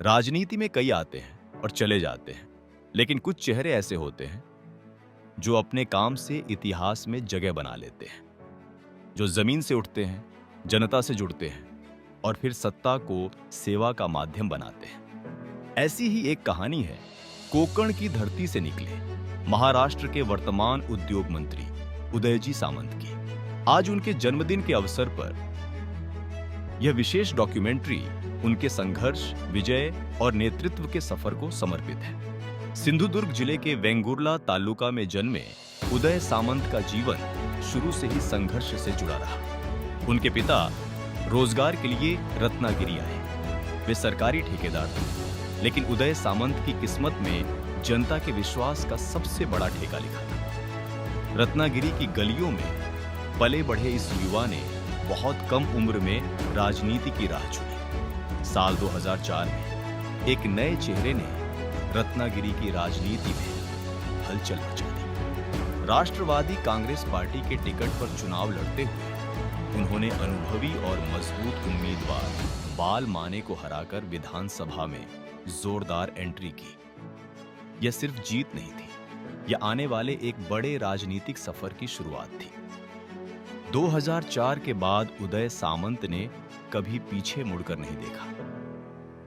राजनीति में कई आते हैं और चले जाते हैं, लेकिन कुछ चेहरे ऐसे होते हैं जो अपने काम से इतिहास में जगह बना लेते हैं, जो जमीन से उठते हैं, जनता से जुड़ते हैं और फिर सत्ता को सेवा का माध्यम बनाते हैं। ऐसी ही एक कहानी है कोकण की धरती से निकले महाराष्ट्र के वर्तमान उद्योग मंत्री उदयजी सामंत की। आज उनके जन्मदिन के अवसर पर यह विशेष डॉक्यूमेंट्री उनके संघर्ष, विजय और नेतृत्व के सफर को समर्पित है। सिंधुदुर्ग जिले के वेंगुर्ला तालुका में जन्मे उदय सामंत का जीवन शुरू से ही संघर्ष से जुड़ा रहा। उनके पिता रोजगार के लिए रत्नागिरी आए। वे सरकारी ठेकेदार थे, लेकिन उदय सामंत की किस्मत में जनता के विश्वास का सबसे बड़ा ठेका लिखा था। रत्नागिरी की गलियों में पले बढ़े इस युवा ने बहुत कम उम्र में राजनीति की राह चुनी। साल 2004 में एक नए चेहरे ने रत्नागिरी की राजनीति में हलचल मचा दी। राष्ट्रवादी कांग्रेस पार्टी के टिकट पर चुनाव लड़ते हुए उन्होंने अनुभवी और मजबूत उम्मीदवार बाल माने को हराकर विधानसभा में जोरदार एंट्री की। यह सिर्फ जीत नहीं थी, यह आने वाले एक बड़े राजनीतिक सफर की शुरुआत थी। 2004 के बाद उदय सामंत ने कभी पीछे मुड़कर नहीं देखा।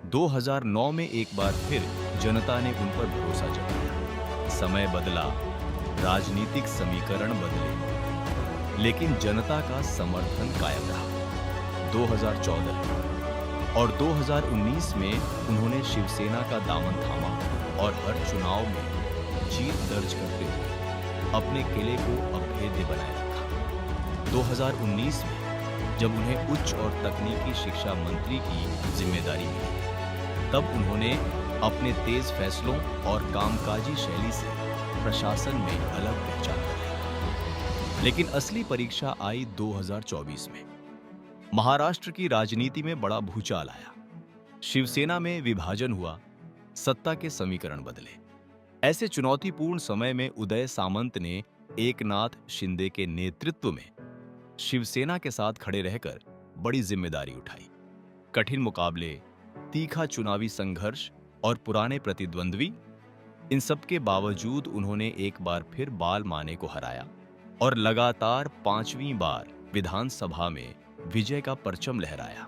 2009 में एक बार फिर जनता ने उन पर भरोसा जताया। समय बदला, राजनीतिक समीकरण बदले, लेकिन जनता का समर्थन कायम रहा। 2014 और 2019 में उन्होंने शिवसेना का दामन थामा और हर चुनाव में जीत दर्ज करते हुए अपने किले को अभेद्य बनाए रखा। 2019 में जब उन्हें उच्च और तकनीकी शिक्षा मंत्री की जिम्मेदारी मिली, तब उन्होंने अपने तेज फैसलों और कामकाजी शैली से प्रशासन में अलग पहचान बनाई। लेकिन असली परीक्षा आई 2024 में। महाराष्ट्र की राजनीति में बड़ा भूचाल आया। शिवसेना में विभाजन हुआ, सत्ता के समीकरण बदले। ऐसे चुनौतीपूर्ण समय में उदय सामंत ने एकनाथ शिंदे के नेतृत्व में शिवसेना के साथ खड़े रहकर बड़ी जिम्मेदारी उठाई। कठिन मुकाबले, तीखा चुनावी संघर्ष और पुराने प्रतिद्वंद्वी, इन सब के बावजूद उन्होंने एक बार फिर बाल माने को हराया और लगातार 5वीं बार विधानसभा में विजय का परचम लहराया।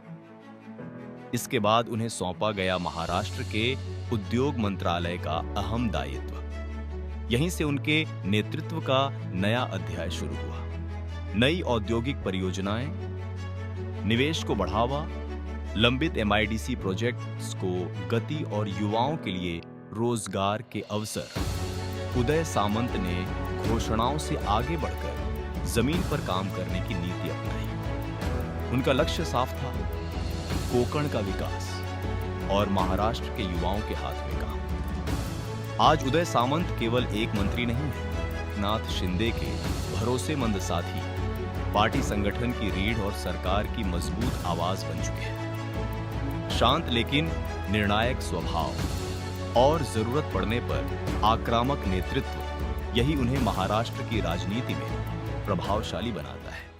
इसके बाद उन्हें सौंपा गया महाराष्ट्र के उद्योग मंत्रालय का अहम दायित्व। यहीं से उनके नेतृत्व का नया अध्याय शुरू हुआ। नई औद्योगिक परियोजनाएं, निवेश को बढ़ावा, लंबित MIDC प्रोजेक्ट्स को गति और युवाओं के लिए रोजगार के अवसर। उदय सामंत ने घोषणाओं से आगे बढ़कर जमीन पर काम करने की नीति अपनाई। उनका लक्ष्य साफ था, कोकण का विकास और महाराष्ट्र के युवाओं के हाथ में काम। आज उदय सामंत केवल एक मंत्री नहीं है, एकनाथ शिंदे के भरोसेमंद साथी, पार्टी संगठन की रीढ़ और सरकार की मजबूत आवाज बन चुके हैं। शांत लेकिन निर्णायक स्वभाव और जरूरत पड़ने पर आक्रामक नेतृत्व, यही उन्हें महाराष्ट्र की राजनीति में प्रभावशाली बनाता है।